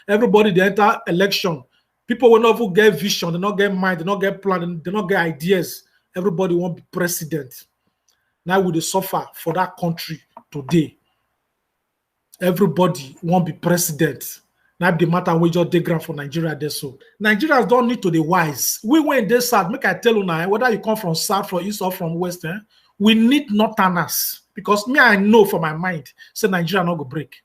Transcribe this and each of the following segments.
everybody they enter election. People will not get vision, they not get mind, they not get plan, they not get ideas. Everybody won't be president. Now we suffer for that country today. Everybody won't be president. Now the matter we just take ground for Nigeria there. So Nigerians don't need to be wise. We went this south. Make I tell you now, whether you come from south, from east, or from west, we need northerners. Because me, I know for my mind, say Nigeria not go break.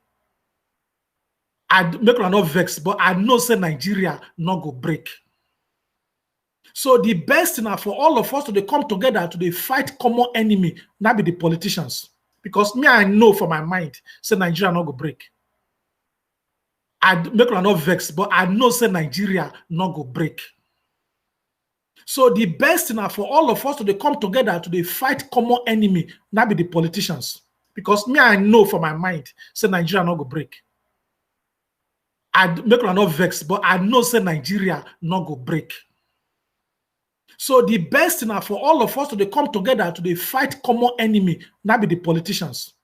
I make her not vex, but I know say Nigeria not go break. So the best thing for all of us to come together to fight common enemy, not be the politicians. Because me, I know for my mind, say Nigeria not go break. I make her not vex, but I know say Nigeria not go break. So the best thing for all of us to come together to fight common enemy, not be the politicians. Because me, I know for my mind, say Nigeria not go break. I make her not vex, but I know say Nigeria not go break. So the best thing for all of us to come together to fight common enemy, not be the politicians.